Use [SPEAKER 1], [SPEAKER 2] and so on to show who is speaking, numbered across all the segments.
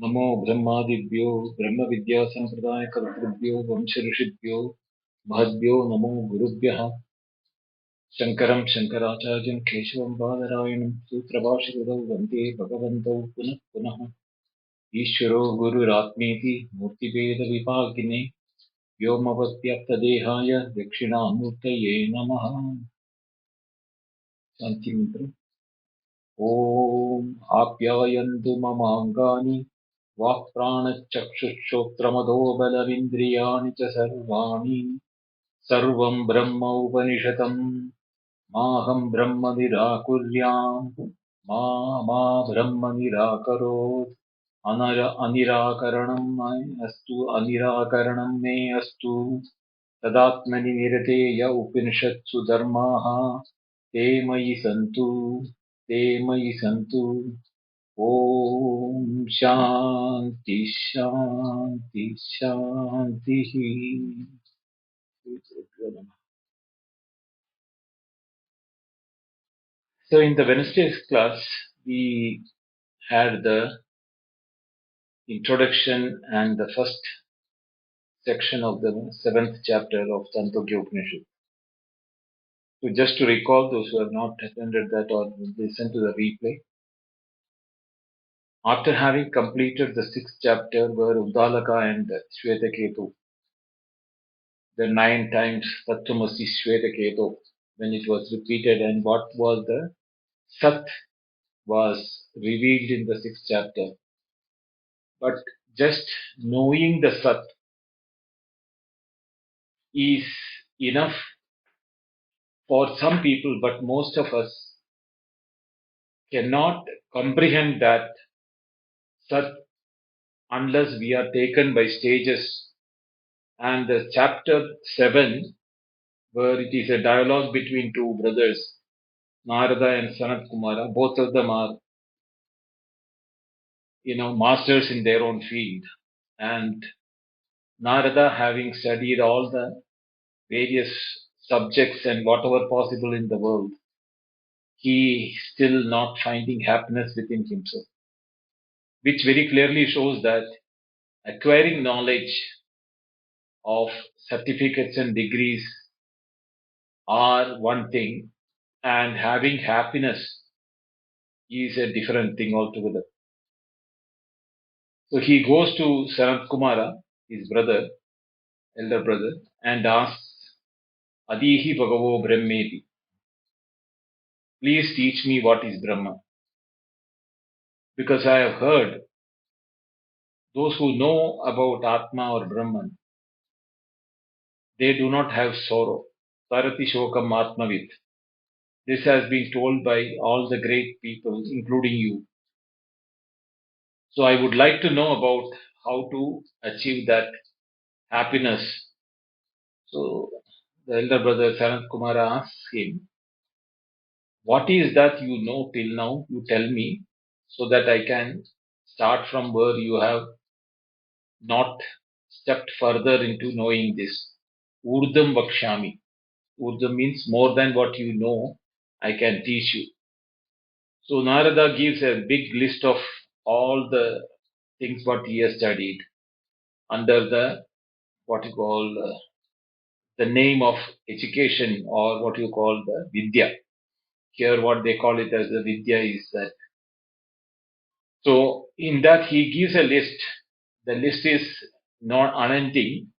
[SPEAKER 1] नमो ब्रह्मादिभ्यो ब्रह्मविद्या संप्रदाय कर्तृभ्यो वंशऋषिभ्यो महद्भ्यो नमो गुरुभ्यः। शङ्करं शङ्कराचार्यं केशवं बादरायणं सूत्रभाष्यकृतौ वन्दे भगवन्तौ पुनः पुनः। ईश्वरो गुरुरात्मेति मूर्तिभेदविभागिने व्योमवद्व्याप्तदेहाय दक्षिणामूर्तये नमः। शान्तिमन्त्रम्। ॐ आप्यायन्तु ममाङ्गानि वाक्प्राणचक्षुश्रोत्रमदो बलमिन्द्रियाणि च सर्वाणि सर्वं ब्रह्म उपनिषदम् माहं ब्रह्म निराकुर्याम् मा ब्रह्म निराकरोत्। अनिराकरणं मे अस्तु तदात्मनि निरतेय उपनिषत्सु धर्माः ते मयि सन्तु। ॐ शान्ति शान्ति शान्तिः। So in the Wednesday's class, we had the introduction and the first section of the 7th chapter of Chandogya Upanishad. So just to recall those who have not attended that or listened to the replay, after having completed the 6th chapter where Uddalaka and Shvetaketu, the 9 times Tattvamasi Shvetaketu, when it was repeated and what was the Sat was revealed in the 6th chapter. But just knowing the Sat is enough for some people, but most of us cannot comprehend that Sat unless we are taken by stages. And the chapter 7, where it is a dialogue between two brothers, Narada and Sanatkumara, both of them are, masters in their own field. And Narada, having studied all the various subjects and whatever possible in the world, he still not finding happiness within himself, which very clearly shows that acquiring knowledge of certificates and degrees are one thing, and having happiness is a different thing altogether. So he goes to Sanatkumara, his brother, elder brother, and asks, Adihi Bhagavo Brahmeti, please teach me what is Brahma. Because I have heard those who know about Atma or Brahman, they do not have sorrow. Tarati Shokam Atmavit. This has been told by all the great people, including you. So I would like to know about how to achieve that happiness. So the elder brother Sanat Kumara asks him, what is that you know till now? You tell me so that I can start from where you have not stepped further into knowing this. Urdham Vakshami. Urdham means more than what you know, I can teach you. So Narada gives a big list of all the things what he has studied under the what you call the name of education, or what you call the Vidya. Here what they call it as the Vidya is that. So in that he gives a list. The list is not unending,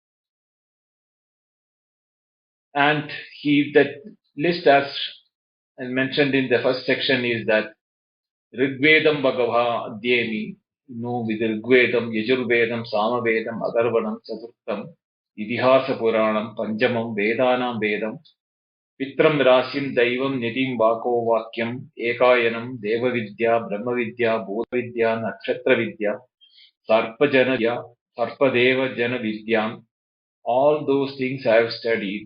[SPEAKER 1] and that list, as mentioned in the first section, is that Rigvedam Bhagava Adhyemi, with Rigvedam, Yajurvedam, Samavedam, Atharvanam, Chaturtham, Idihasa Puranam, Panchamam, Vedanam Vedam, Pitram Rasim Daivam Nitim Vako Vakyam, Ekayanam, Deva Vidya, Brahma Vidya, Bodha Vidya, Nakshatra Vidya, Sarpadeva Jana Vidyam. All those things I have studied,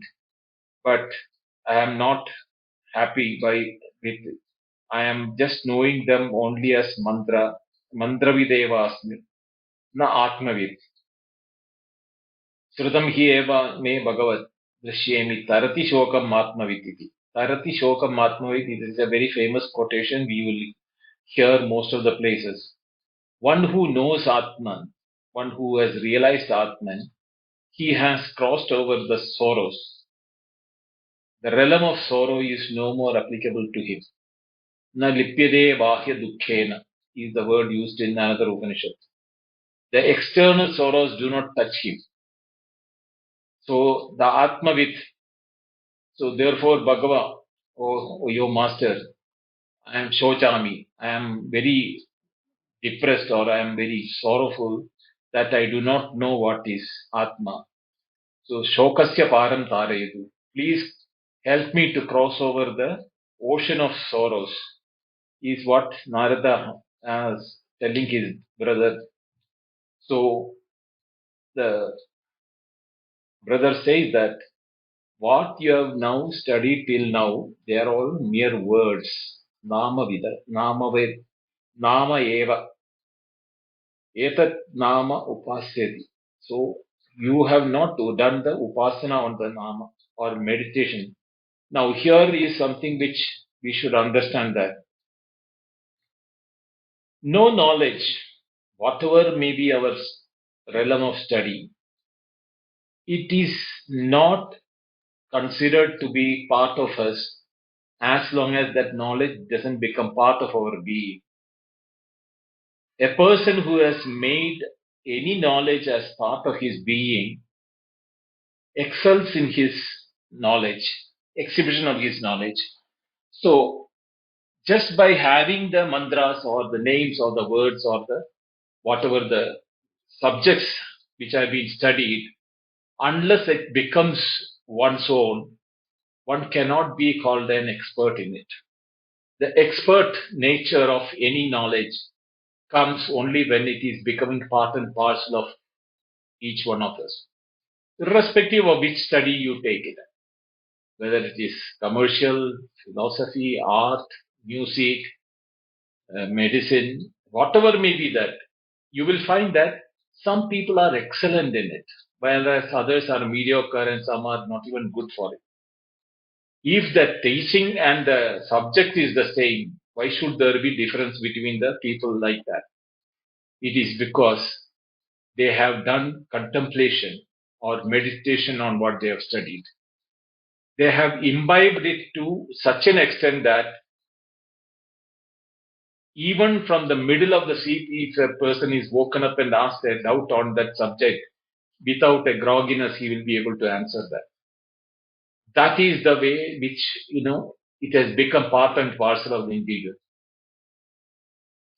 [SPEAKER 1] but I am not happy with. I am just knowing them only as mantra. Mantravideva asmi, na atmavid. Srutam hi eva me bhagavat drishyemi tarati shokam atmavititi. Tarati shokam atmavit, it is a very famous quotation we will hear most of the places. One who knows Atman, one who has realized Atman, he has crossed over the sorrows. The realm of sorrow is no more applicable to him. Na lipyade bahya dukkhena is the word used in another Upanishad. The external sorrows do not touch him. So the Atmavit, so therefore Bhagava, oh your master, I am Shochami, I am very depressed or I am very sorrowful that I do not know what is Atma. So Shokasya Param Tarayedu. Please help me to cross over the ocean of sorrows, is what Narada is telling his brother. So the brother says that what you have now studied till now, they are all mere words. Nama vida, nama eva, etat nama upasyati. So you have not done the upasana on the nama or meditation. Now here is something which we should understand, that no knowledge, whatever may be our realm of study, it is not considered to be part of us as long as that knowledge doesn't become part of our being. A person who has made any knowledge as part of his being excels in his knowledge, exhibition of his knowledge. So, just by having the mantras or the names or the words or the whatever the subjects which have been studied, unless it becomes one's own, one cannot be called an expert in it. The expert nature of any knowledge comes only when it is becoming part and parcel of each one of us, irrespective of which study you take it, whether it is commercial, philosophy, art, music, medicine, whatever may be that, you will find that some people are excellent in it, whereas others are mediocre and some are not even good for it. If the teaching and the subject is the same, why should there be difference between the people like that? It is because they have done contemplation or meditation on what they have studied. They have imbibed it to such an extent that even from the middle of the sleep, if a person is woken up and asked a doubt on that subject, without a grogginess, he will be able to answer that. That is the way which, it has become part and parcel of the individual.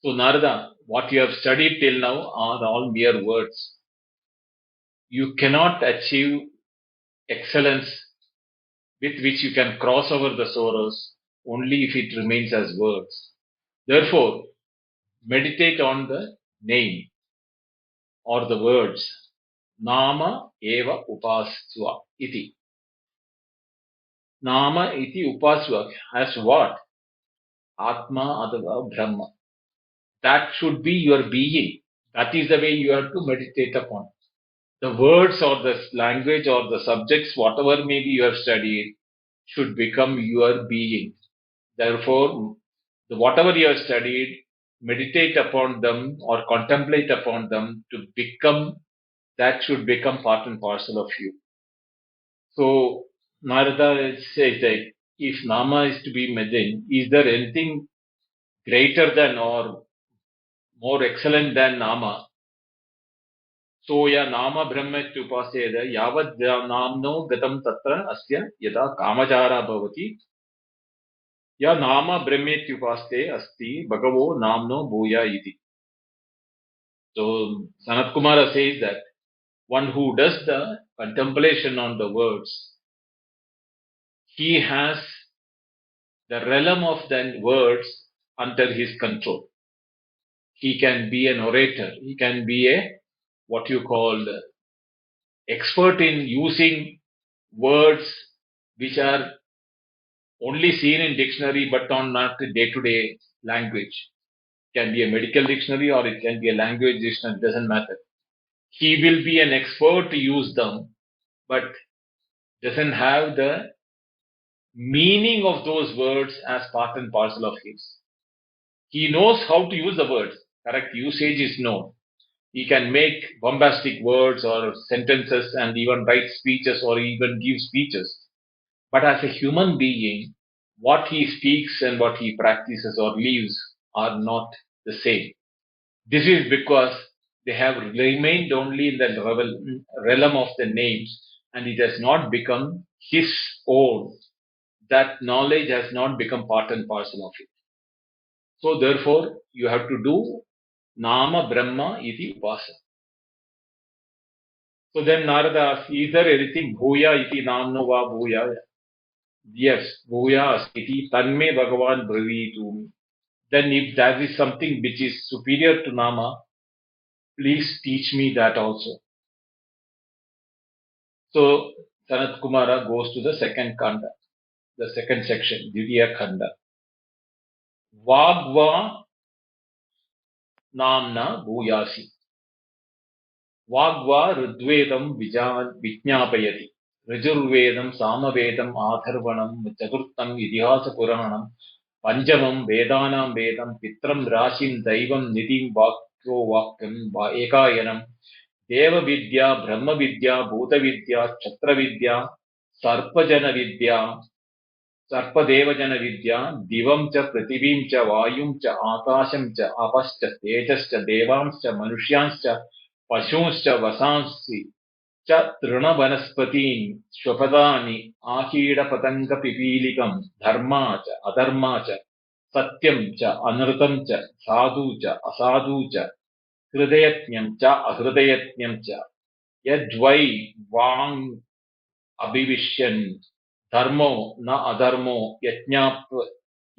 [SPEAKER 1] So Narada, what you have studied till now are all mere words. You cannot achieve excellence with which you can cross over the sorrows only if it remains as words. Therefore, meditate on the name or the words. Nama eva upasva iti. Nama iti upasva as what? Atma adava Brahma. That should be your being. That is the way you have to meditate upon. The words or the language or the subjects, whatever maybe you have studied, should become your being. Therefore, whatever you have studied, meditate upon them or contemplate upon them to become, that should become part and parcel of you. So, Narada says that if Nama is to be medin, is there anything greater than or more excellent than Nama? So ya nama brahmetyupaseda yavad namno gatam tatra asya yada kamachara bhavati ya nama brahmetyupaste asti bhagavo namno bhuya iti. So Sanatkumara says that one who does the contemplation on the words, he has the realm of the words under his control. He can be an orator. He can be a what you call expert in using words which are only seen in dictionary but on not day-to-day language. It can be a medical dictionary or it can be a language dictionary, doesn't matter. He will be an expert to use them, but doesn't have the meaning of those words as part and parcel of his. He knows how to use the words, correct usage is known. He can make bombastic words or sentences and even write speeches or even give speeches. But as a human being, what he speaks and what he practices or lives are not the same. This is because they have remained only in the realm of the names and it has not become his own. That knowledge has not become part and parcel of it. So therefore, you have to do Nama Brahma iti upasana. So then Narada asks, is there anything Bhuya iti namno va Bhuya? Yes, Bhuya asti tanme Bhagavan Bravitu. Then if there is something which is superior to Nama, please teach me that also. So Sanatkumara goes to the second kanda, the second section, Dvitiya Khanda. Vagva namna bhuyasi. Vagva ridvedam vijñāpayati. Rijurvedam samavedam atharvanam chaturtam idihasa puranam panjamam vedanam vedam pitram rashim daivam nidim vakyo vakyam ekayanam deva vidya brahma vidya bhuta vidya chatra vidya sarpajana vidya सर्पदेवजन विद्या दिवं च पृथिवीं च वायुं च आकाशं च अपश्च तेजश्च देवांश्च मनुष्यांश्च पशूंश्च वसांसि च तृणवनस्पतीन् श्वपदानि आकीडपतङ्गपिपीलिकं धर्मा च अधर्मा च सत्यं च अनृतं च साधु च असाधु च हृदयज्ञं च अहृदयज्ञं च यद्वै वाङ् अभिविश्यन् धर्मो न अधर्मो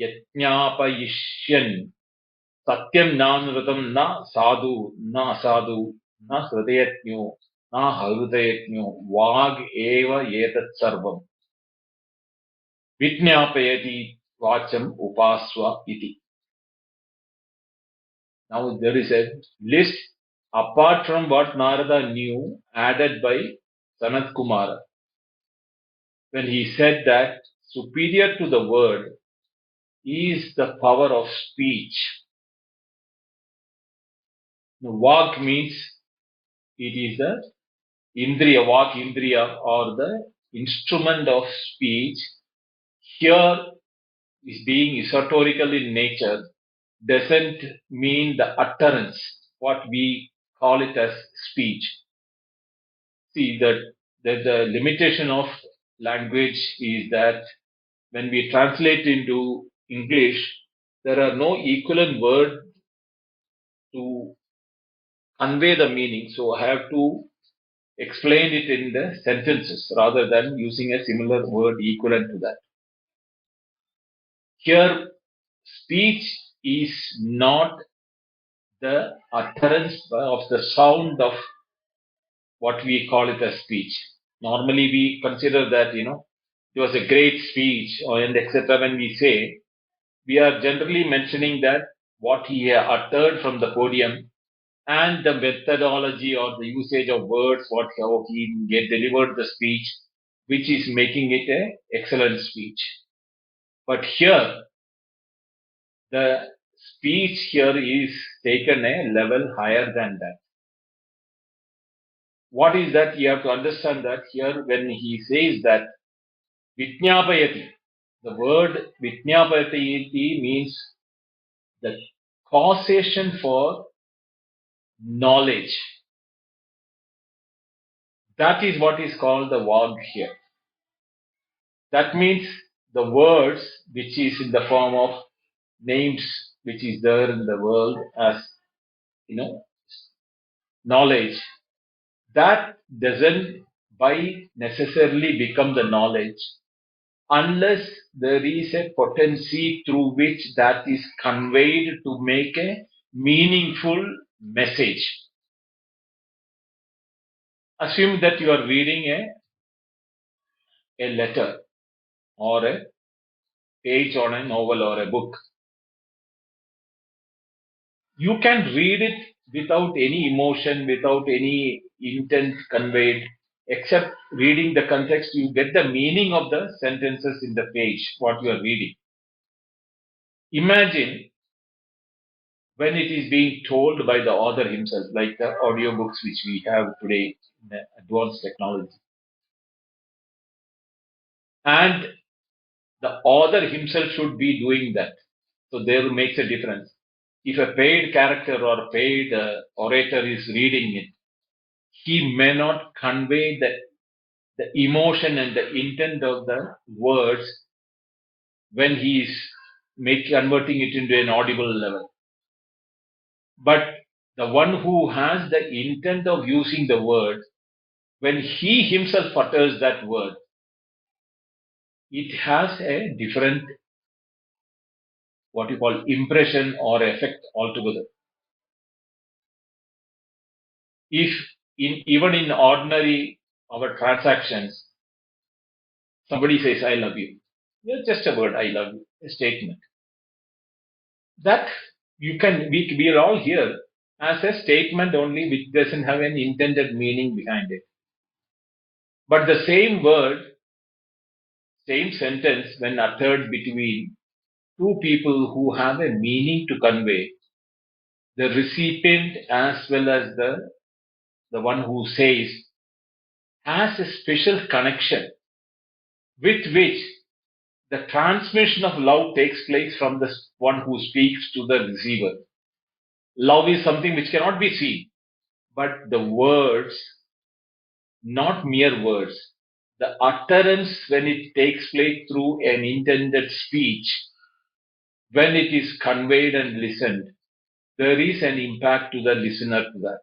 [SPEAKER 1] यज्ञापयिष्यन् सत्यं नानृतं न साधु न असाधु न हृदयज्ञो न हृदयज्ञो वाग् एव एतत् सर्वम् विज्ञापयति वाचम् उपास्व इति. Now there is a list apart from what Narada knew added by Sanatkumara. When he said that superior to the word is the power of speech. The vak means it is the indriya, vak indriya or the instrument of speech. Here is being esoterical in nature doesn't mean the utterance, what we call it as speech. See that the limitation of language is that when we translate into English, there are no equivalent word to convey the meaning. So I have to explain it in the sentences rather than using a similar word equivalent to that. Here, speech is not the utterance of the sound of what we call it as speech. Normally we consider that, it was a great speech and etc. When we say, we are generally mentioning that what he uttered from the podium and the methodology or the usage of words, how he delivered the speech, which is making it an excellent speech. But here, the speech here is taken a level higher than that. What is that? You have to understand that here when he says that Vijñāpayati, the word Vijñāpayati means the causation for knowledge. That is what is called the Vag here. That means the words which is in the form of names which is there in the world as, knowledge, that doesn't by necessarily become the knowledge unless there is a potency through which that is conveyed to make a meaningful message. Assume that you are reading a letter or a page on a novel or a book. You can read it without any emotion, without any intent conveyed, except reading the context. You get the meaning of the sentences in the page, what you are reading. Imagine when it is being told by the author himself, like the audiobooks which we have today in the advanced technology. And the author himself should be doing that. So there makes a difference. If a paid character or paid orator is reading it, he may not convey the emotion and the intent of the words when he is converting it into an audible level. But the one who has the intent of using the word, when he himself utters that word, it has a different, what you call, impression or effect altogether. If even in ordinary our transactions, somebody says, I love you. Just a word, I love you, a statement. That we are all here as a statement only, which doesn't have any intended meaning behind it. But the same word, same sentence, when uttered between two people who have a meaning to convey, the recipient as well as the one who says has a special connection with which the transmission of love takes place from the one who speaks to the receiver. Love is something which cannot be seen, but the words, not mere words, the utterance when it takes place through an intended speech, when it is conveyed and listened, there is an impact to the listener to that.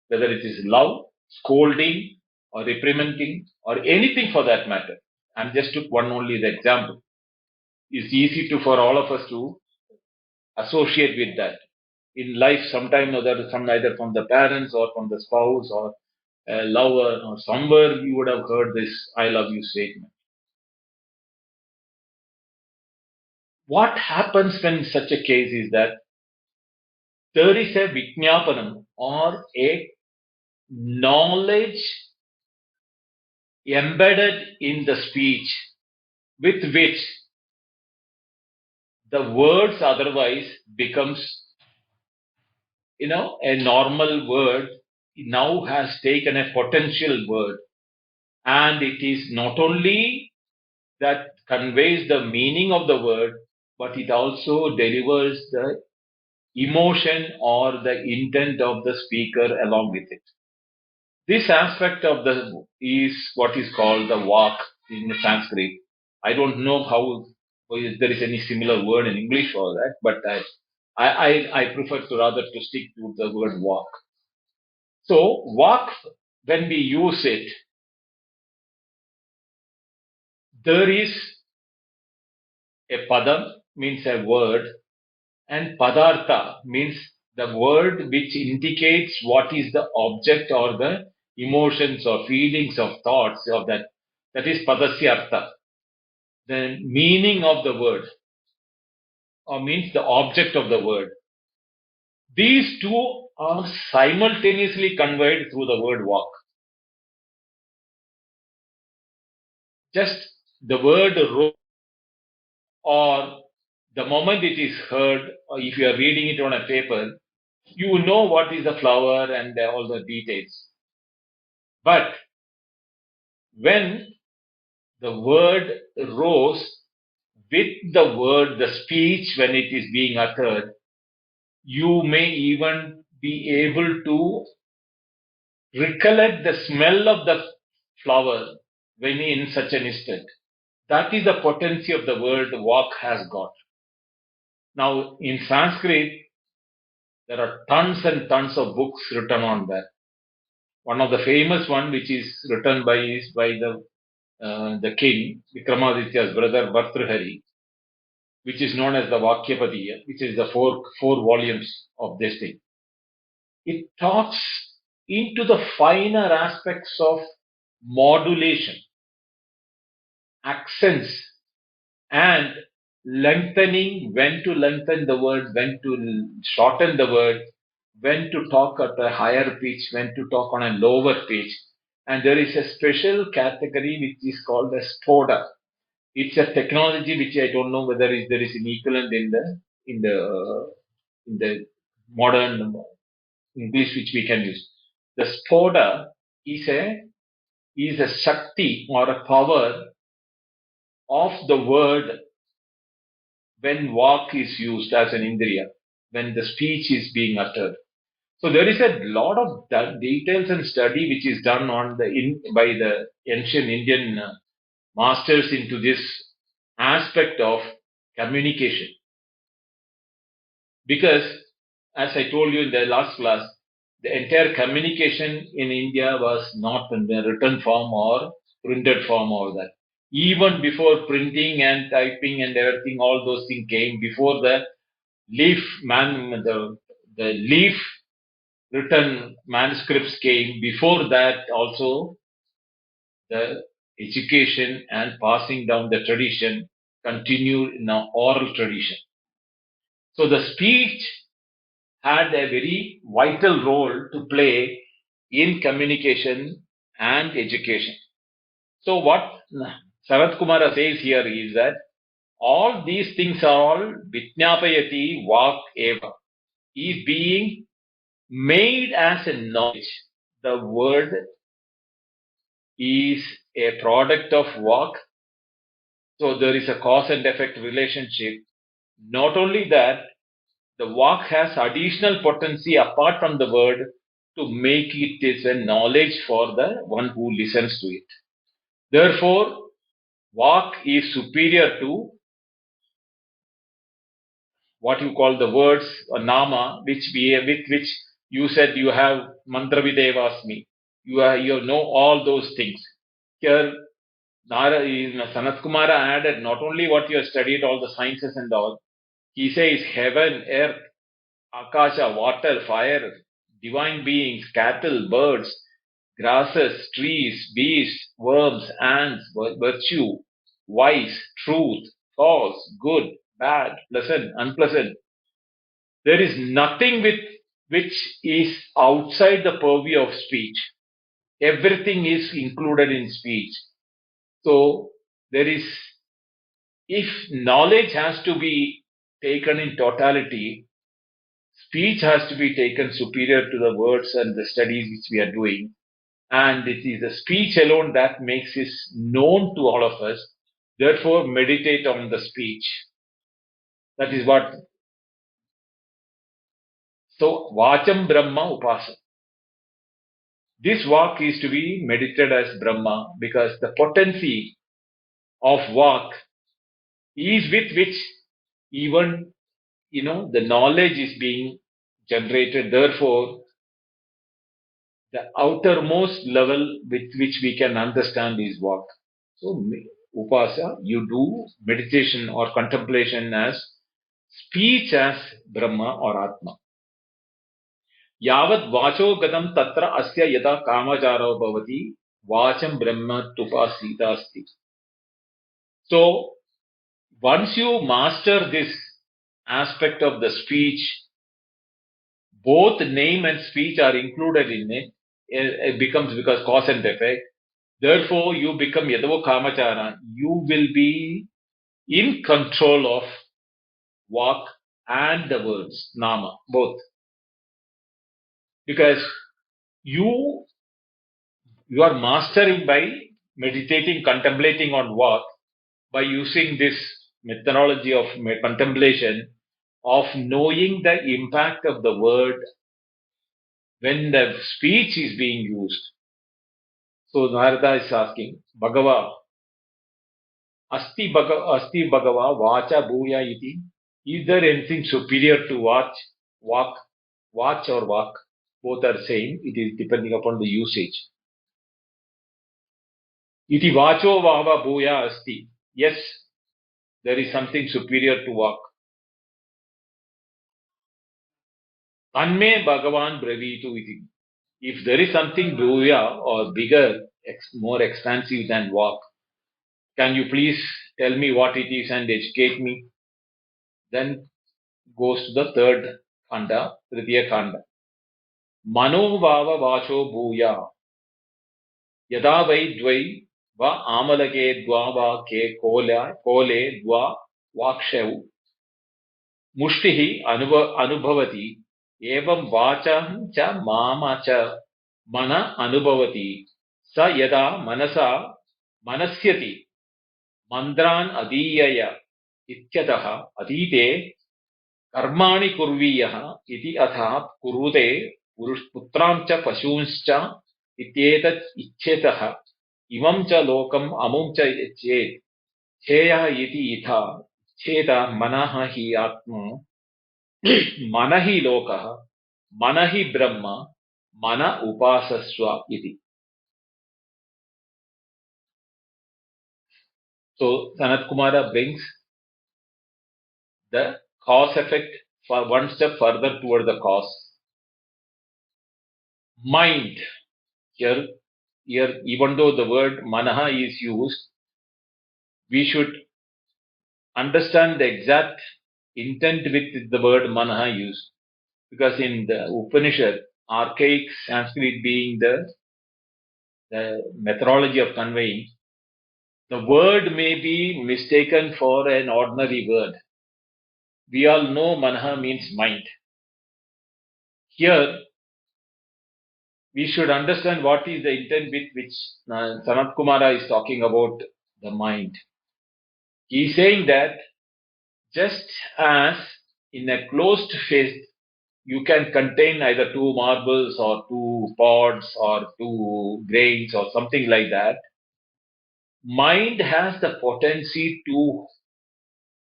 [SPEAKER 1] Whether it is love, scolding, or reprimanding, or anything for that matter. I just took one only the example. It's easy for all of us to associate with that. In life, sometime or other, either from the parents or from the spouse or a lover or somewhere you would have heard this "I love you" statement. What happens when such a case is that there is a vijnapanam or a knowledge embedded in the speech with which the words otherwise becomes, a normal word now has taken a potential word, and it is not only that conveys the meaning of the word, but it also delivers the emotion or the intent of the speaker along with it. This aspect of the is what is called the vak in Sanskrit. I don't know how if there is any similar word in English for that, but I prefer to rather to stick to the word vak. So vak, when we use it, there is a padam, means a word, and padartha means the word which indicates what is the object or the emotions or feelings or thoughts of that. That is padasya artha, the meaning of the word, or means the object of the word. These two are simultaneously conveyed through the word vak. Just the word or the moment it is heard, or if you are reading it on a paper, you know what is the flower and all the details. But when the word rose with the word, the speech, when it is being uttered, you may even be able to recollect the smell of the flower when in such an instant. That is the potency of the word vak has got. Now, in Sanskrit, there are tons and tons of books written on that. One of the famous one, which is written by the king, Vikramaditya's brother Bhartrihari, which is known as the Vakyapadiya, which is the four volumes of this thing. It talks into the finer aspects of modulation, accents, and lengthening, when to lengthen the word, when to shorten the word, when to talk at a higher pitch, when to talk on a lower pitch. And there is a special category which is called a stoda. It's a technology which I don't know whether there is an equivalent in the in the modern English which we can use. The spoda is a shakti or a power of the word when vak is used as an indriya, when the speech is being uttered. So there is a lot of details and study which is done by the ancient Indian masters into this aspect of communication. Because, as I told you in the last class, the entire communication in India was not in the written form or printed form or that. Even before printing and typing and everything, all those things came before the the leaf written manuscripts came. Before that, also the education and passing down the tradition continued in an oral tradition. So the speech had a very vital role to play in communication and education. So what Sanatkumara says here is that all these things are all Vijnapayati Vak Eva, is being made as a knowledge. The word is a product of Vak. So there is a cause and effect relationship. Not only that, the Vak has additional potency apart from the word to make it is a knowledge for the one who listens to it. Therefore, Vak is superior to what you call the words or nama, with which you said you have mantravidevasmi. You know all those things. Here, Sanatkumara added not only what you have studied, all the sciences and all. He says heaven, earth, akasha, water, fire, divine beings, cattle, birds, grasses, trees, beasts, worms, ants, virtue, vice, truth, false, good, bad, pleasant, unpleasant. There is nothing which is outside the purview of speech. Everything is included in speech. So there is, if knowledge has to be taken in totality, speech has to be taken superior to the words and the studies which we are doing. And it is the speech alone that makes it known to all of us. Therefore, meditate on the speech. That is what. So, Vacham Brahma Upasa. This Vak is to be meditated as Brahma because the potency of Vak is with which even, the knowledge is being generated. Therefore, the outermost level with which we can understand is Vak. So, Upasa, you do meditation or contemplation as speech as Brahma or Atma. Yavat vacho gadam tatra asya yada kamacharo bhavati vacham brahma tupasita asti. So, once you master this aspect of the speech, both name and speech are included in it. It becomes because cause and effect. Therefore, you become Yadavo Kamachara. You will be in control of Vak and the words, Nama, both. Because you are mastering by meditating, contemplating on Vak, by using this methodology of contemplation, of knowing the impact of the word when the speech is being used. So Narada is asking, Bhagava, Asti Bhagava, Vacha Bhuya iti. Is there anything superior to watch, watch or walk? Both are same. It is depending upon the usage. Iti vacho vahava bhuya asti. Yes, there is something superior to walk. Tanme Bhagavan bravitu iti. If there is something bhuya or bigger, more expansive than walk, can you please tell me what it is and educate me? Then goes to the third khanda, Tritiya khanda. Mano vava vacho bhuya. Yada vai dvai va amalake dva va ke kole dva vakshev. Mushtihi anubhavati evam vacham cha mama cha mana anubhavati sa yada manasa manasyati mandran adiyaya ityatah adite कर्माणि कुर्वीयः इति अतः कुरुते पुत्रां च पशूंश्च इत्येतत् इच्छेतः इमं च लोकम् अमुं च चेत् चेयः इति इथा चेत मनः हि आत्मा मन हि लोकः मन हि ब्रह्म मन उपासस्व इति. So Sanatkumara brings the cause effect for one step further toward the cause. Mind. Here, even though the word manaha is used, we should understand the exact intent with the word manaha used. Because in the Upanishad, archaic Sanskrit being the methodology of conveying, the word may be mistaken for an ordinary word. We all know manaha means mind. Here, we should understand what is the intent with which Sanatkumara is talking about the mind. He is saying that just as in a closed fist, you can contain either two marbles or two pods or two grains or something like that, mind has the potency to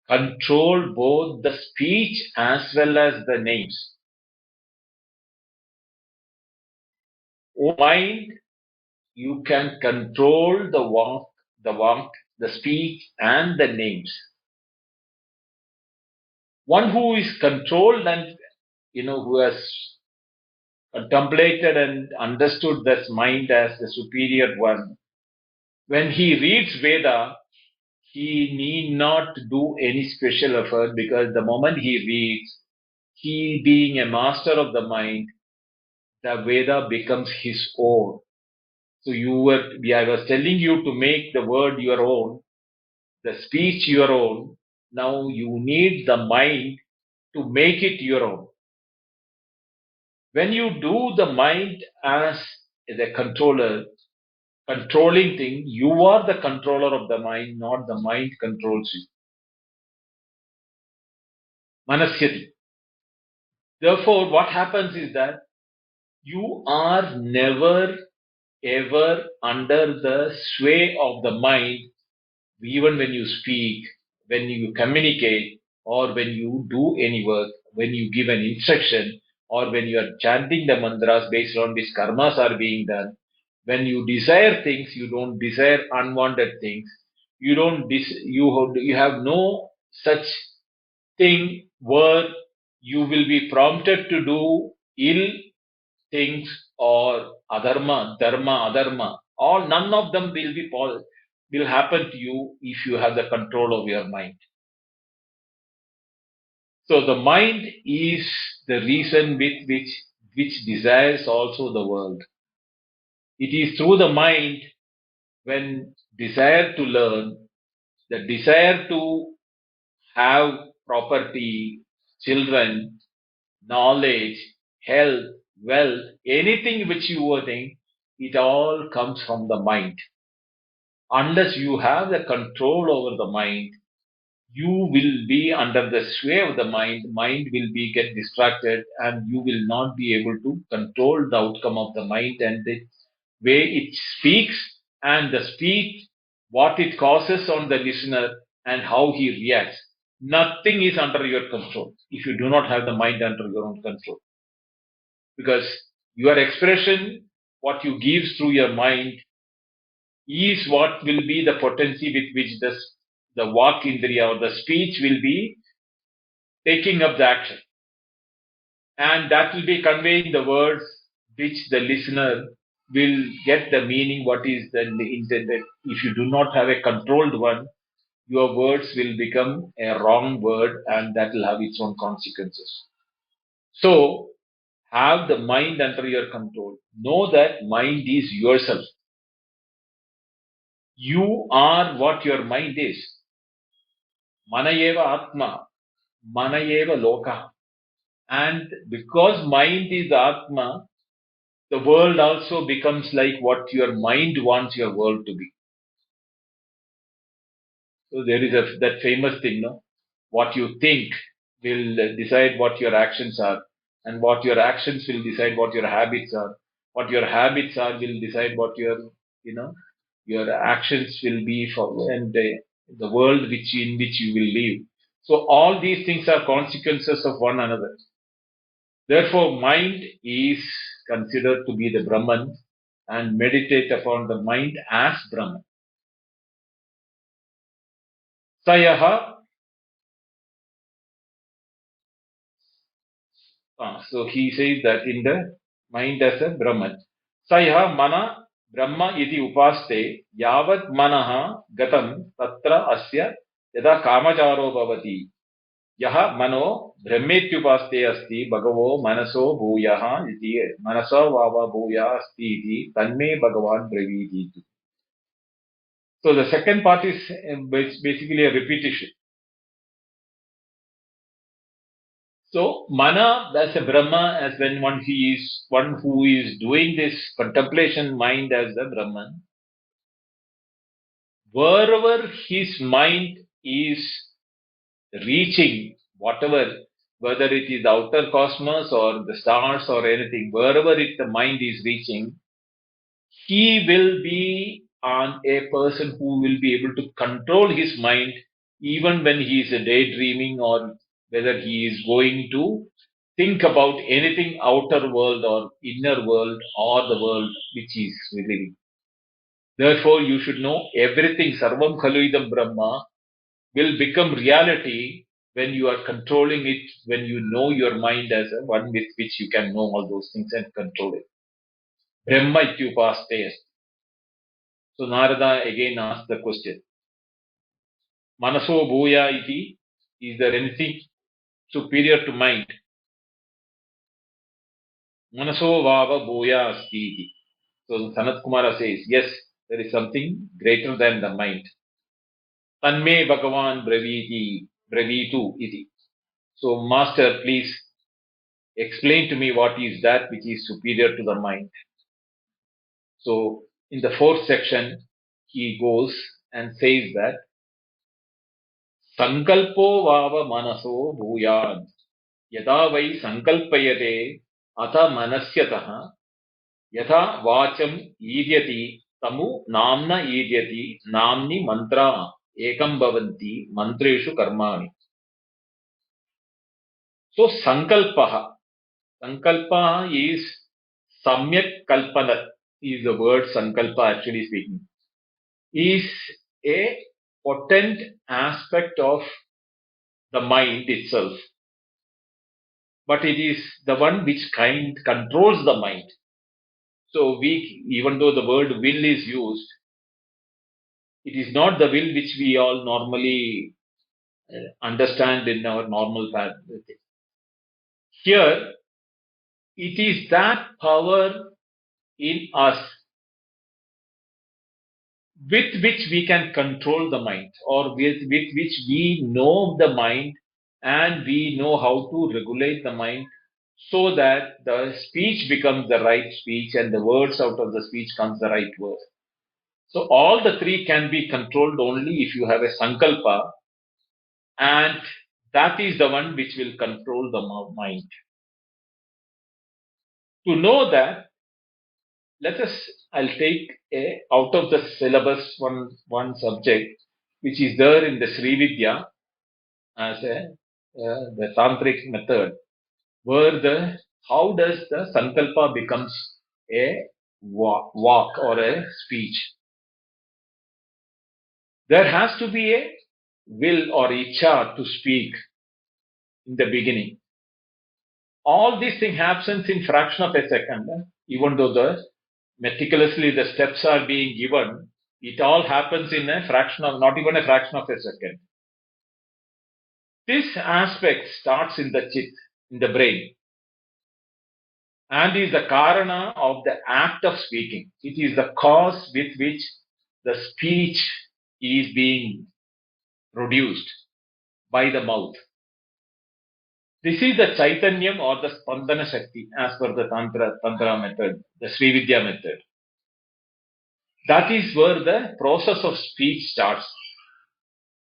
[SPEAKER 1] control both the speech as well as the names. O mind, you can control the walk, the speech and the names. One who is controlled and who has contemplated and understood this mind as the superior one, when he reads Veda, he need not do any special effort, because the moment he reads, he being a master of the mind, the Veda becomes his own. So I was telling you to make the word your own, the speech your own. Now you need the mind to make it your own. When you do the mind as the controlling thing, you are the controller of the mind, not the mind controls you. Manasyati. Therefore, what happens is that you are never ever under the sway of the mind, even when you speak, when you communicate, or when you do any work, when you give an instruction, or when you are chanting the mantras based on which karmas are being done. When you desire things, you don't desire unwanted things. You have no such thing where you will be prompted to do ill things or adharma, dharma, adharma. All none of them will happen to you if you have the control of your mind. So the mind is the reason with which desires also the world. It is through the mind, when desire to learn, the desire to have property, children, knowledge, health, wealth, anything which you think, it all comes from the mind. Unless you have the control over the mind, you will be under the sway of the mind. Mind will be get distracted, and you will not be able to control the outcome of the mind and the way it speaks, and the speech, what it causes on the listener and how he reacts. Nothing is under your control if you do not have the mind under your own control. Because your expression, what you give through your mind, is what will be the potency with which the vak indriya or the speech will be taking up the action. And that will be conveying the words which the listener will get the meaning, what is the intended. If you do not have a controlled one, your words will become a wrong word, and that will have its own consequences. So, have the mind under your control. Know that mind is yourself. You are what your mind is. Mana eva atma. mana eva loka. And because mind is Atma, the world also becomes like what your mind wants your world to be. So there is that famous thing, no? What you think will decide what your actions are, and what your actions will decide what your habits are. What your habits are will decide what you know, your actions will be for, and the world in which you will live. So all these things are consequences of one another. Therefore, mind is considered to be the Brahman, and meditate upon the mind as Brahman. Sayaha. So he says that in the mind as a Brahman. Sayaha mana Brahma iti upaste yavat manaha gatam tatra asya yada kamacharo bhavati. Yaha mano brahmetyupaste asti bhagavo manaso bhuyaha iti manaso vava bhuya asti iti tanme bhagavan braviti. So the second part is basically a repetition. So mana as a Brahma, as when one who is doing this contemplation mind as the Brahman, wherever his mind is reaching, whatever, whether it is outer cosmos or the stars or anything, wherever the mind is reaching, he will be a person who will be able to control his mind even when he is daydreaming, or whether he is going to think about anything outer world or inner world or the world which he is living. Therefore, you should know everything, Sarvam Khaluidam Brahma, will become reality when you are controlling it, when you know your mind as a one with which you can know all those things and control it. Brahma ityupaste. So Narada again asked the question, Manaso bhuya iti, is there anything superior to mind? Manaso vava bhuya asti iti. So Sanatkumara says, yes, there is something greater than the mind. Tanme Bhagavan bravitu iti. So Master, please explain to me what is that which is superior to the mind. So in the fourth section, he goes and says that Sankalpo vava manaso bhuyad. यदा वै संकल्पयते अथ मनस्यतः यथा वाचम् ईर्यति तमु नाम्न ईर्यति नाम्नि मंत्रा एकं भवन्ति मंत्रेषु कर्माणि. So sankalpa is samyak kalpana, is the word sankalpa actually speaking, is a potent aspect of the mind itself, but it is the one which controls the mind. So even though the word will is used, it is not the will which we all normally understand in our normal path. Here, it is that power in us with which we can control the mind, or with which we know the mind and we know how to regulate the mind so that the speech becomes the right speech and the words out of the speech comes the right word. So all the three can be controlled only if you have a sankalpa, and that is the one which will control the mind. To know that, I'll take out of the syllabus one subject which is there in the Sri Vidya as the tantric method, where how does the sankalpa becomes a walk or a speech. There has to be a will or icha to speak in the beginning. All these things happens in fraction of a second. Even though meticulously the steps are being given, it all happens in a fraction of, not even a fraction of a second. This aspect starts in the chit, in the brain, and is the karana of the act of speaking. It is the cause with which the speech is being produced by the mouth. This is the Chaitanyam or the Spandana Shakti as per the Tantra method, the Sri Vidya method. That is where the process of speech starts.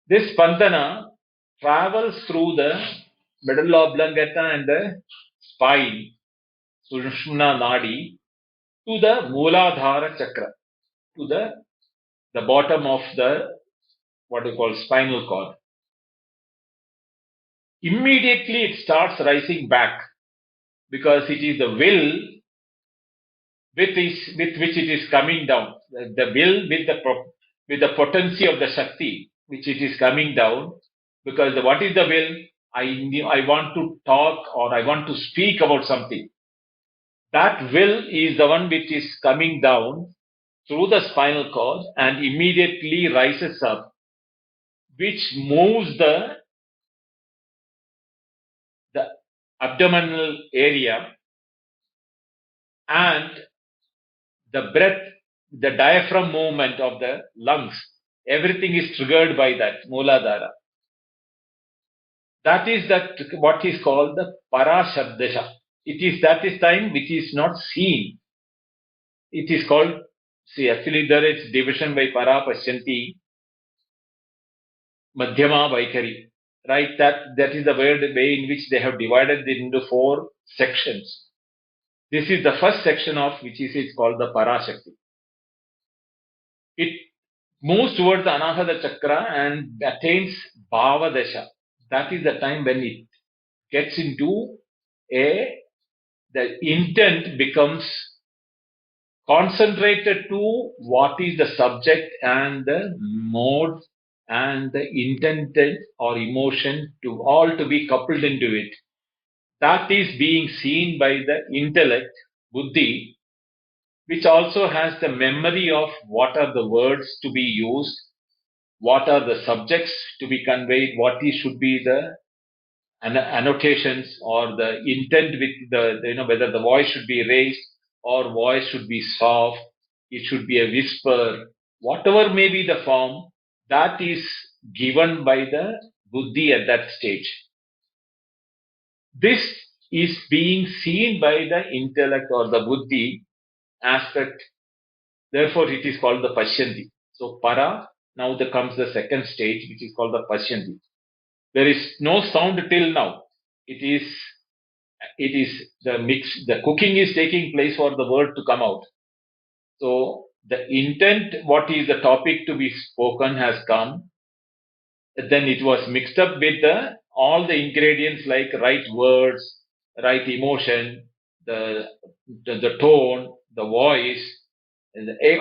[SPEAKER 1] This Spandana travels through the medulla oblongata and the spine, Sushumna Nadi, to the Mooladhara Chakra, to the bottom of the what you call spinal cord. Immediately it starts rising back because it is the will with which it is coming down. The will with the potency of the Shakti, which it is coming down. Because what is the will? I want to talk or I want to speak about something. That will is the one which is coming down through the spinal cord and immediately rises up, which moves the abdominal area and the breath, the diaphragm movement of the lungs. Everything is triggered by that Mooladhara. That is what is called the Parashabdasha. That is time which is not seen. It is called, actually there is division by Para Pashyanti, Madhyama Vaikari. Right, that is the way in which they have divided it into 4 sections. This is the first section of which is called the Parashakti. It moves towards the Anahata Chakra and attains Bhavadasha. That is the time when it gets into the intent becomes concentrated to what is the subject and the mode and the intended or emotion to be coupled into it. That is being seen by the intellect, buddhi, which also has the memory of what are the words to be used, what are the subjects to be conveyed, should be the annotations or the intent with whether the voice should be raised or voice should be soft, it should be a whisper, whatever may be the form, that is given by the buddhi at that stage. This is being seen by the intellect or the buddhi aspect. Therefore, it is called the Pashyanti. So, Para, now comes the second stage, which is called the Pashyanti. There is no sound till now. It is the mix, the cooking is taking place for the word to come out. So, the intent, what is the topic to be spoken has come. Then it was mixed up with all the ingredients like right words, right emotion, the tone, the voice,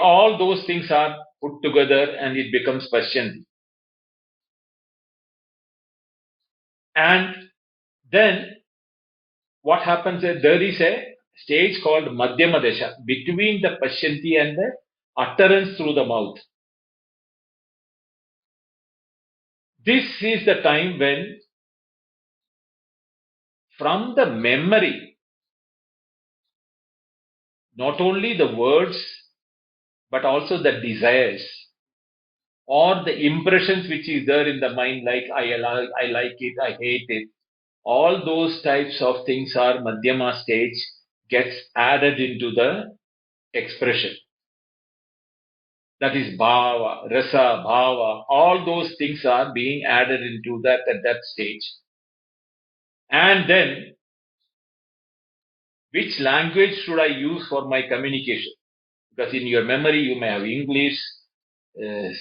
[SPEAKER 1] all those things are put together and it becomes Pashyanti. And then what happens is there is a stage called Madhyama Desha between the Pashyanti and the utterance through the mouth. This is the time when from the memory, not only the words but also the desires or the impressions which is there in the mind, like I like it, I hate it, all those types of things are Madhyama stage gets added into the expression. That is bhava, rasa, bhava, all those things are being added into that at that stage. And then, which language should I use for my communication? Because in your memory you may have English,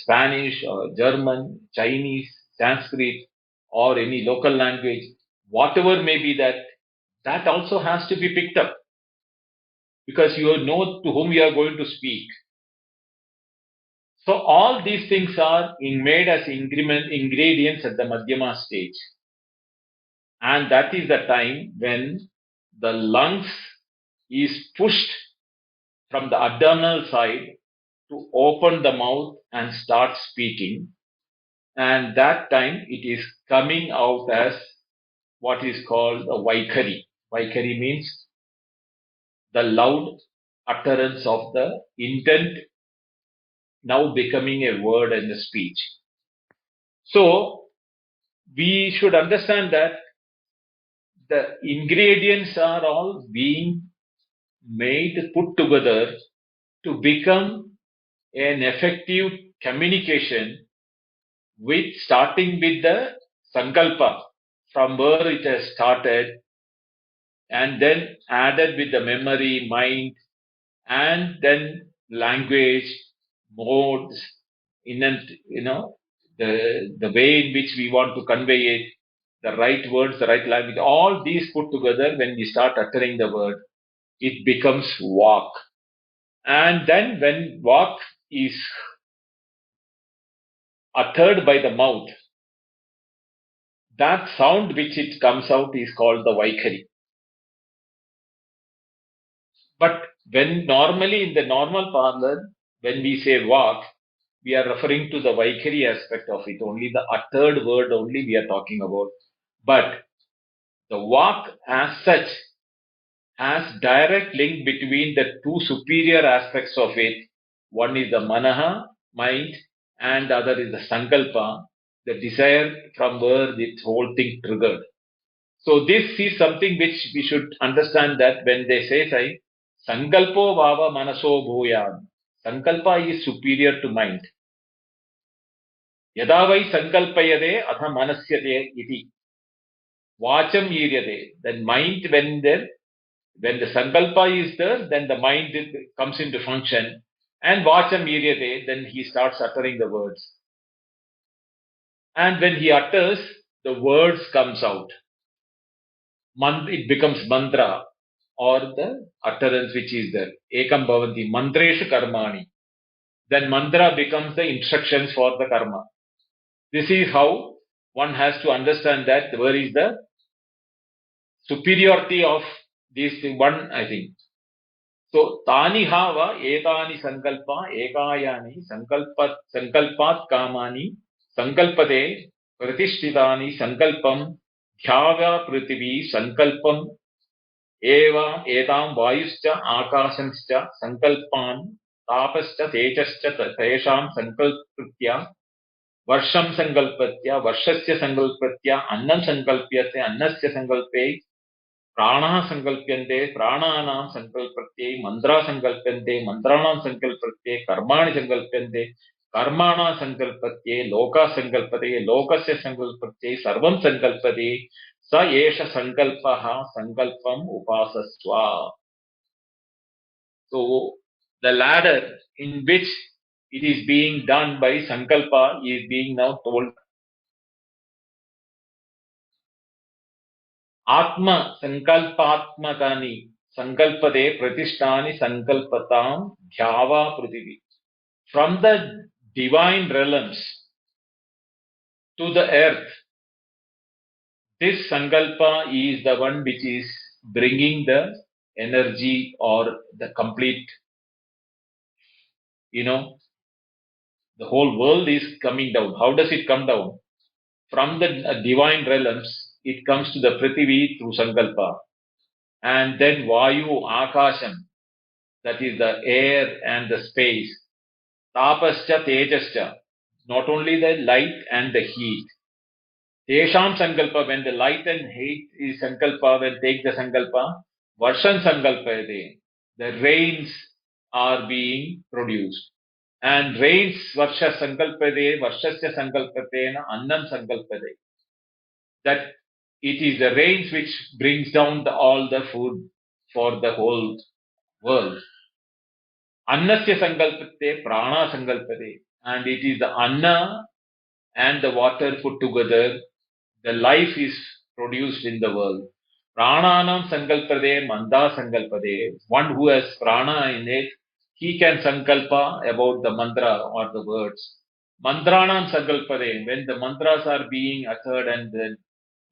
[SPEAKER 1] Spanish or German, Chinese, Sanskrit, or any local language, whatever may be that also has to be picked up. Because you know to whom you are going to speak. So all these things are made as ingredients at the Madhyama stage. And that is the time when the lungs is pushed from the abdominal side to open the mouth and start speaking. And that time it is coming out as what is called a Vaikari. Vaikari means the loud utterance of the intent now becoming a word and a speech. So, we should understand that the ingredients are all being made, put together to become an effective communication with starting with the sankalpa from where it has started and then added with the memory, mind, and then language, modes, the way in which we want to convey it, the right words, the right language, all these put together when we start uttering the word, it becomes walk. And then when walk is uttered by the mouth, that sound which it comes out is called the Vaikhari. But when normally in the normal parlor, when we say walk, we are referring to the Vaikhari aspect of it, only the uttered word only we are talking about. But the walk as such has direct link between the two superior aspects of it. One is the manaha, mind, and the other is the sankalpa, the desire from where this whole thing triggered. So this is something which we should understand, that when they say sankalpo vava manaso bhuyan, sankalpa is superior to mind. Yada vai sankalpayade atha manasyate iti vacham yiryate. Then mind, when the sankalpa is there, then the mind comes into function, and vacham yiryate, then he starts uttering the words. And when he utters, the words comes out. It becomes mantra, or the utterance which is there. Ekam bhavanti mantreshu karmani. Then mantra becomes the instructions for the karma. This is how one has to understand that where is the superiority of this one, I think. So, tani hava etani sankalpa ekayani sankalpat kamani sankalpate pratishtitani sankalpam dhyava prithvi sankalpam eva etam vayuscha akashamscha sankalpan tapascha tejascha tesham sankalpritya varsham sankalpatya varshasya sankalpatya annam sankalpyate annasya sankalpe प्राणः संकल्प्यन्ते प्राणानां संकल्पत्ये मंत्रा संकल्प्यन्ते मंत्राणां संकल्पत्ये कर्माणि संकल्प्यन्ते कर्माणां संकल्पत्ये लोका संकल्पते लोकस्य संकल्पत्ये सर्वं संकल्पते स एष संकल्पः संकल्पम् उपासस्व. So the ladder in which it is being done by sankalpa is being now told. Atma sankalpatmakani sankalpade pratishtani sankalpatam dhyava prithvi. From the divine realms to the earth, this sankalpa is the one which is bringing the energy or the complete, the whole world is coming down. How does it come down? From the divine realms, it comes to the Prithvi through sankalpa. And then Vayu, Akasham, that is the air and the space. Tapascha, Tejascha, not only the light and the heat. Tesham sankalpa, when the light and heat is sankalpa, when take the sankalpa, Varshan sankalpayate, the rains are being produced. And rains, Varsha sankalpade, Varshasya sankalpatena, Annam sankalpade. That it is the rains which brings down all the food for the whole world. Annasya sankalpate, prana sankalpate. And it is the anna and the water put together, the life is produced in the world. Prananam sankalpade, manda sankalpade. One who has prana in it, he can sankalpa about the mantra or the words. Mantranam sankalpade, when the mantras are being uttered and then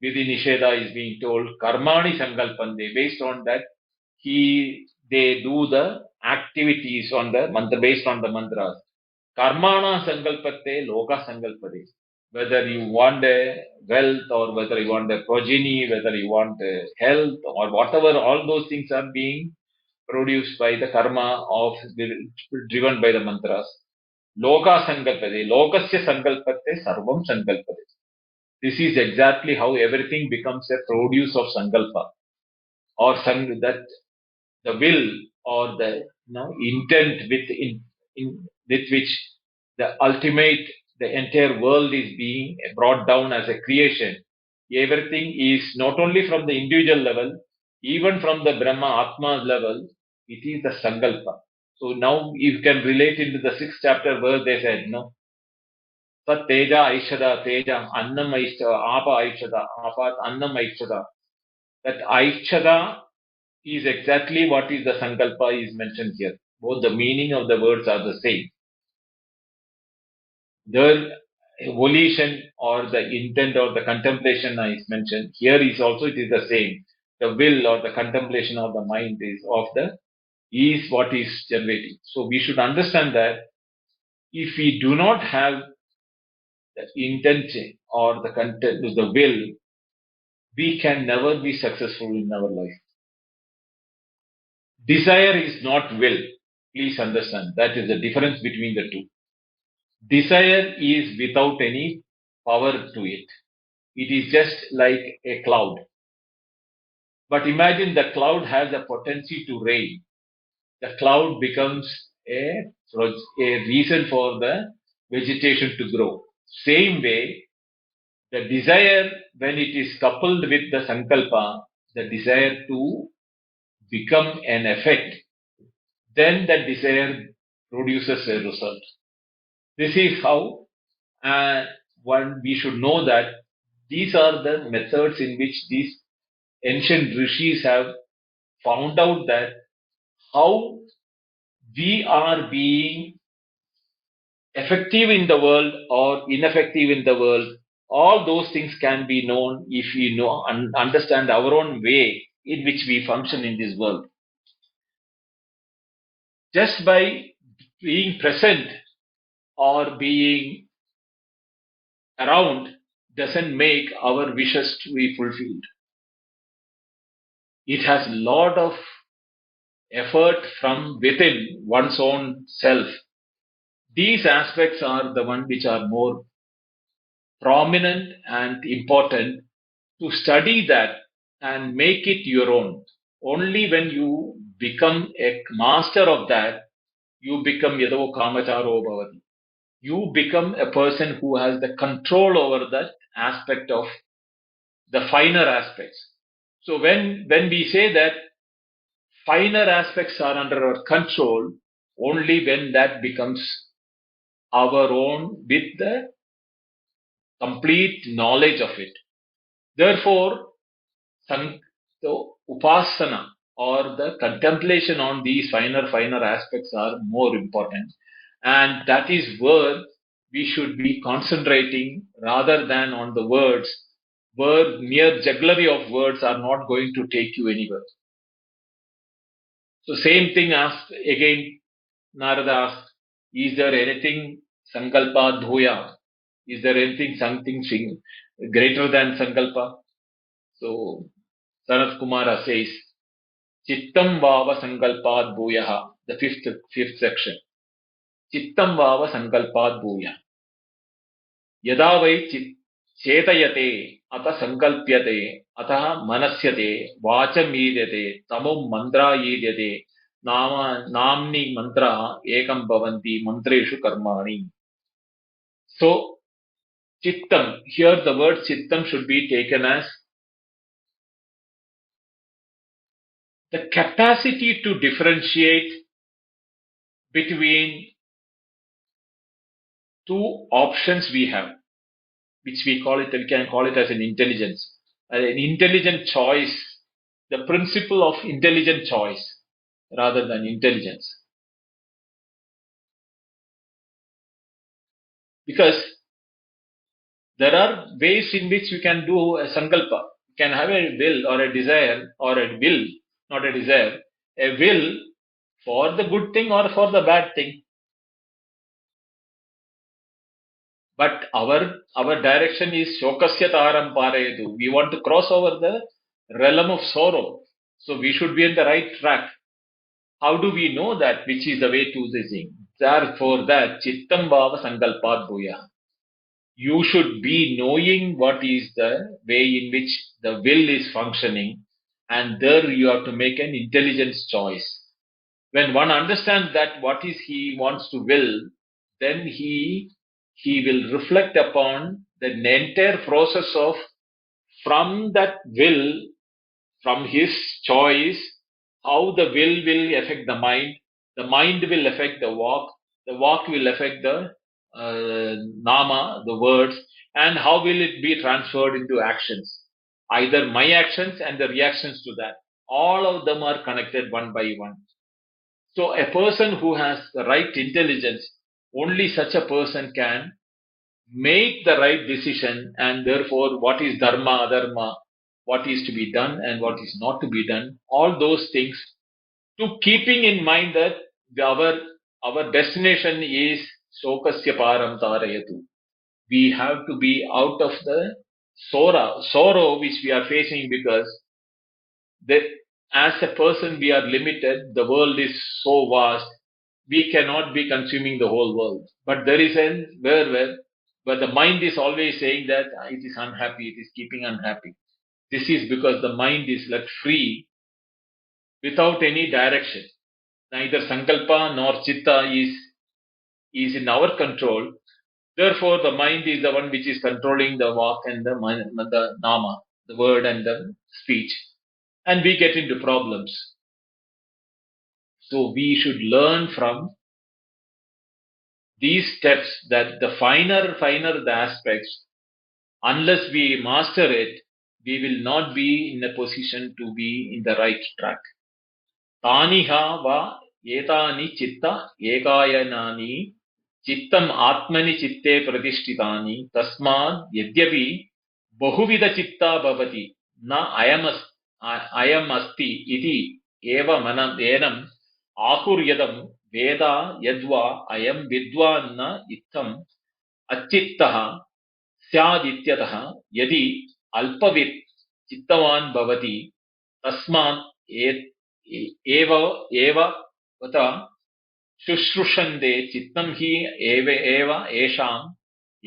[SPEAKER 1] Vidhi Nisheda is being told, karmani sankalpande, based on that, they do the activities on the mantra, based on the mantras. Karmana sankalpate, loka sankalpade. Whether you want a wealth or whether you want a progeny, whether you want a health or whatever, all those things are being produced by the karma driven by the mantras. Loka sankalpade, lokasya sankalpate, sarvam sankalpade. This is exactly how everything becomes a produce of sankalpa, or that the will or the intent with which the ultimate, the entire world is being brought down as a creation. Everything is not only from the individual level, even from the Brahma Atma level, it is the Sankalpa. So now you can relate into the sixth chapter where they said, no, Tat Teja Aishada, Teja, Annam Aishada, Apa Aishada, Apat Annam Aishada. That Aishada is exactly what is the Sankalpa is mentioned here. Both the meaning of the words are the same. The volition or the intent or the contemplation is mentioned. Here is also it is the same. The will or the contemplation of the mind is what is generating. So we should understand that if we do not have the intention or the content, the will, we can never be successful in our life. Desire is not will. Please understand that is the difference between the two. Desire is without any power to it. It is just like a cloud. But imagine the cloud has a potency to rain. The cloud becomes a reason for the vegetation to grow. Same way, the desire, when it is coupled with the sankalpa, the desire to become an effect, then that desire produces a result. This is how one we should know that these are the methods in which these ancient rishis have found out that how we are being effective in the world or ineffective in the world. All those things can be known if we know and understand our own way in which we function in this world. Just by being present or being around doesn't make our wishes to be fulfilled. It has a lot of effort from within one's own self. These aspects are the ones which are more prominent and important to study that and make it your own. Only when you become a master of that, you become yadavo kamacharo bhavati. You become a person who has the control over that aspect of the finer aspects. So when we say that finer aspects are under our control, only when that becomes our own with the complete knowledge of it. Therefore, the upasana or the contemplation on these finer aspects are more important. And that is where we should be concentrating rather than on the words, where mere jugglery of words are not going to take you anywhere. So same thing asked again, Narada asked, is there anything sankalpa dhoya? Is there anything something greater than sankalpa? So Sanatkumara says, Chittam Vava Sankalpad Bhuyaha, the fifth section. Chittam Vava Sankalpad Bhuya. Yada vai chetayate ata sankalpyate ata manasyate vacham yidyate tamum mantra yidyate namni mantra ekam bhavanti mantreshu karmani. So, Chittam, here the word Chittam should be taken as the capacity to differentiate between two options we have, which we can call it as an intelligence, an intelligent choice, the principle of intelligent choice rather than intelligence. Because there are ways in which you can do a sankalpa. You can have a will or a desire or a will, not a desire, a will for the good thing or for the bad thing. But our direction is shokasya taram paredu. We want to cross over the realm of sorrow. So we should be on the right track. How do we know that which is the way to this thing? Therefore that chittam bhava sankalpat bhuya. you should be knowing what is the way in which the will is functioning, and there you have to make an intelligent choice. When one understands that what is he wants to will, then he will reflect upon the entire process of from that will, from his choice, how the will affect the mind will affect the walk will affect the nama, the words, and how will it be transferred into actions? Either my actions and the reactions to that. All of them are connected one by one. So a person who has the right intelligence, only such a person can make the right decision, and therefore what is dharma, adharma, what is to be done and what is not to be done, all those things, to keeping in mind that our destination is shokasya param tarayatu. We have to be out of the sorrow which we are facing, because that as a person we are limited, the world is so vast, we cannot be consuming the whole world. But there is a where but the mind is always saying that it is unhappy, it is keeping unhappy. This is because the mind is left free without any direction. Neither sankalpa nor chitta is in our control. Therefore, the mind is the one which is controlling the walk and the nama, the word and the speech. And we get into problems. So we should learn from these steps that the finer the aspects, unless we master it, we will not be in a position to be in the right track. Taniha va etani chitta ekayanani chittam atmani chitte pratishtitani tasmad yadyapi bahuvida chitta bhavati na ayam asti iti eva manam enam आहुर्यदम वेदा यद्वा अयम विद्वान् न इत्थम अचित्तः स्यादित्यतः यदि अल्पवित् चित्तवान् भवति तस्मात् एव वत शुश्रूषन्ते चित्तं हि एव एषाम्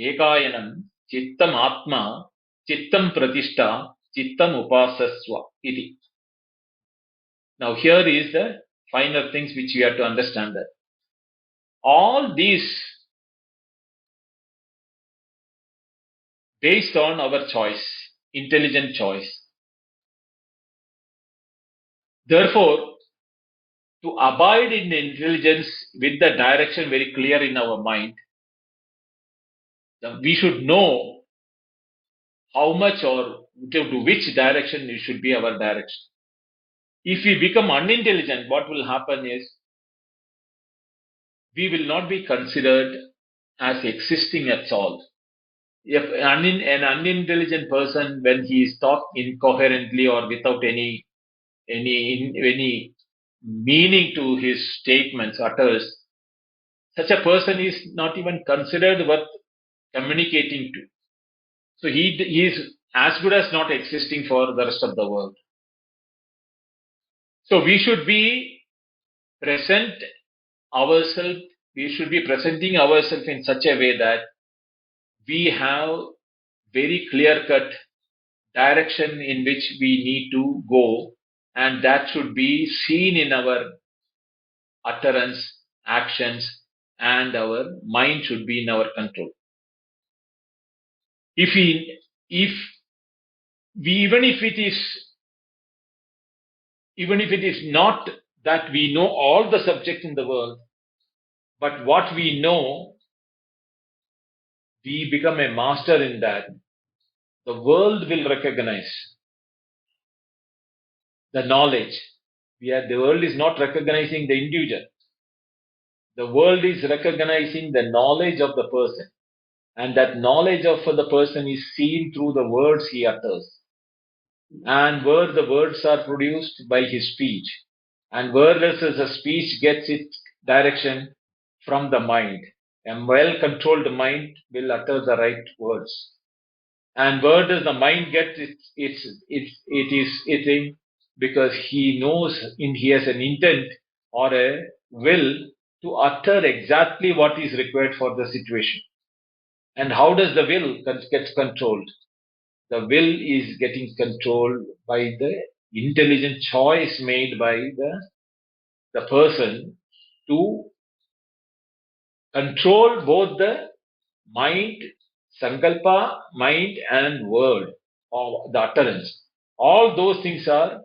[SPEAKER 1] एकायनं चित्तम् आत्मा चित्तं प्रतिष्ठा चित्तम् उपासस्व इति. Now here is the finer things which we have to understand, that all these based on our choice, intelligent choice. Therefore, to abide in intelligence with the direction very clear in our mind, we should know how much or to which direction it should be our direction. If we become unintelligent, what will happen is we will not be considered as existing at all. If an unintelligent person, when he is talk incoherently or without any meaning to his statements utters, such a person is not even considered worth communicating to. So he is as good as not existing for the rest of the world. So we should be present ourselves. We should be presenting ourselves in such a way that we have very clear-cut direction in which we need to go, and that should be seen in our utterance, actions, and our mind should be in our control. Even if it is not that we know all the subjects in the world, but what we know, we become a master in that, the world will recognize the knowledge. The world is not recognizing the individual. The world is recognizing the knowledge of the person. And that knowledge of the person is seen through the words he utters. And where the words are produced by his speech. And where does the speech gets its direction? From the mind. A well-controlled mind will utter the right words. And where does the mind get its thing? Because he knows he has an intent or a will to utter exactly what is required for the situation. And how does the will get controlled? The will is getting controlled by the intelligent choice made by the person to control both the mind, sankalpa, mind and word, or the utterance. All those things are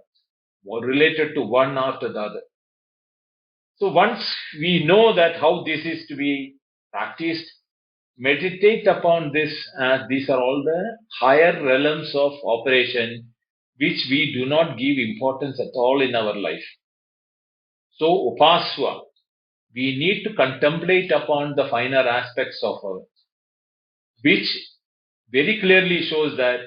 [SPEAKER 1] related to one after the other. So once we know that how this is to be practiced, meditate upon this, as these are all the higher realms of operation which we do not give importance at all in our life. So upaswa, we need to contemplate upon the finer aspects of our, which very clearly shows that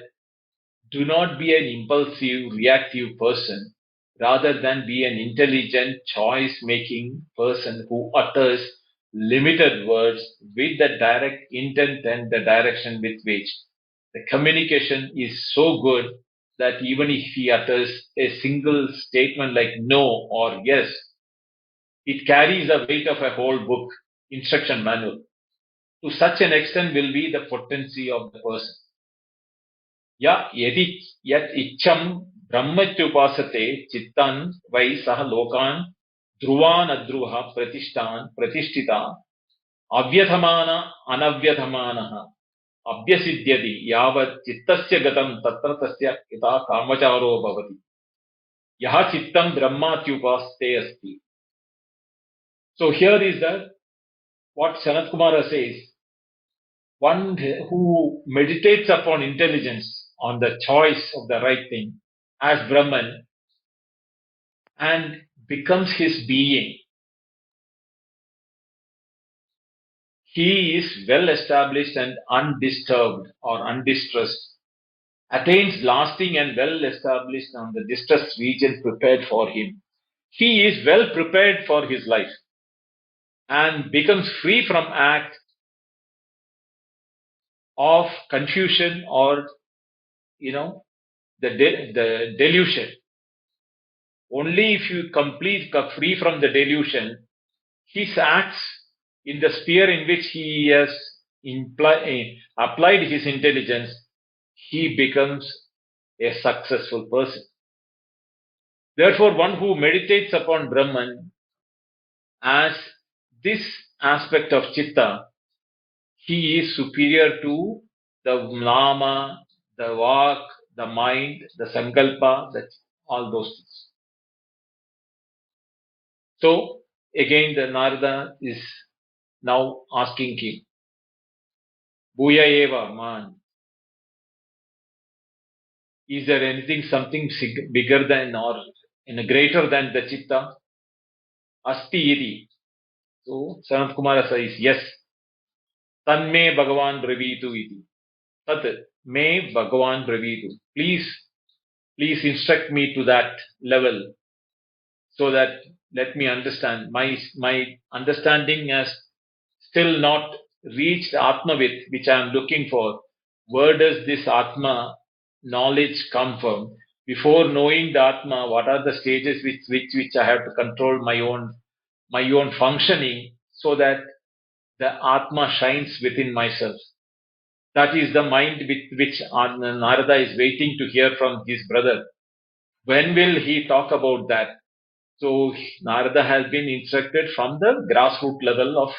[SPEAKER 1] do not be an impulsive, reactive person, rather than be an intelligent, choice-making person who utters limited words with the direct intent and the direction with which the communication is so good that even if he utters a single statement like no or yes, it carries the weight of a whole book, instruction manual. To such an extent will be the potency of the person. Ya yadi yat icham brahmatyupasate chittan vai sah lokan dhruvan adruha pratishtita avyathamana anavyathamanaha abhyasidyati yavat chittasya gatam tatra tasya ita kamacharo bhavati yaha chittam brahmatyupaste asti. So here is that what Sanatkumara says, one who meditates upon intelligence, on the choice of the right thing as Brahman and becomes his being, he is well established and undisturbed or undistressed, attains lasting and well established on the distressed region prepared for him. He is well prepared for his life and becomes free from act of confusion or the delusion. Only if you free from the delusion, his acts in the sphere in which he has applied his intelligence, he becomes a successful person. Therefore, one who meditates upon Brahman as this aspect of Chitta, he is superior to the Nama, the Vak, the mind, the Sankalpa, all those things. So, again, the Narada is now asking him, Bhuya eva man, is there anything, something bigger than or greater than the Chitta? Asti iti. So, Sanatkumara says, yes. Tanme Bhagavan Bravitu iti. Tat me Bhagavan Bravitu. Please instruct me to that level so that let me understand. My understanding has still not reached Atmavit, which I am looking for. Where does this Atma knowledge come from? Before knowing the Atma, what are the stages which I have to control my own functioning so that the Atma shines within myself? That is the mind with which Narada is waiting to hear from his brother. When will he talk about that? So Narada has been instructed from the grassroots level of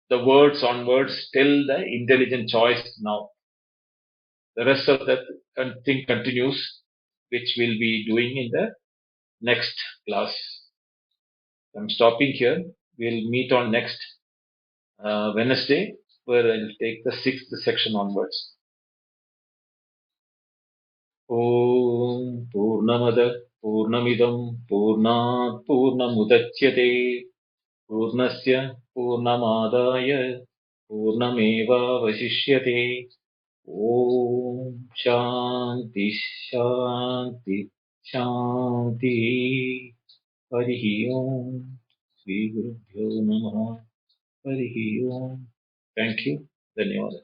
[SPEAKER 1] the words onwards till the intelligent choice now. The rest of that thing continues, which we'll be doing in the next class. I'm stopping here. We'll meet on next Wednesday, where I'll take the 6th section onwards. Om Purnamada Purnamidam Purnat Purnamudachyate Purnasya Purnamadaya Purnameva Vasishyate. Om Shanti Shanti Shanti. Harihi Om. Sri Gurubhyo Namaha. Harihi Om. Thank you. Dhanyawad.